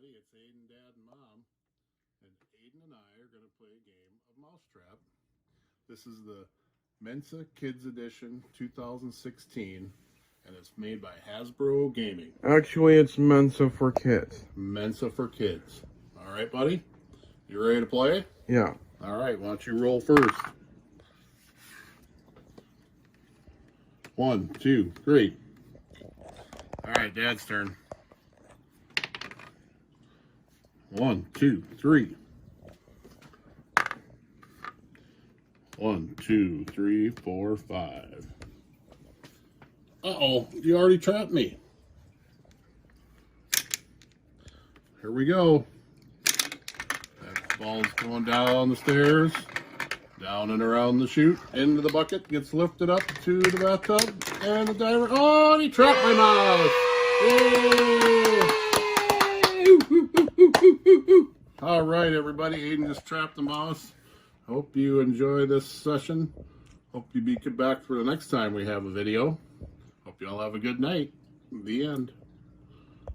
everybody. It's Aiden, Dad, and Mom. And Aiden and I are going to play a game of Mousetrap. This is the Mensa Kids Edition 2016, and it's made by Hasbro Gaming. Actually, it's Mensa for kids. Mensa for kids. All right, buddy? You ready to play? Yeah. All right, why don't you roll first? 1, 2, 3. All right, Dad's turn. 1, 2, 3. 1, 2, 3, 4, 5. Uh-oh, you already trapped me. Here we go. That ball's going down the stairs, down and around the chute, into the bucket, gets lifted up to the bathtub, and the diver, oh, and he trapped my mouse. Yay! All right, everybody, Aiden just trapped the mouse. Hope you enjoy this session. Hope you be back for the next time we have a video. Hope you all have a good night. The end.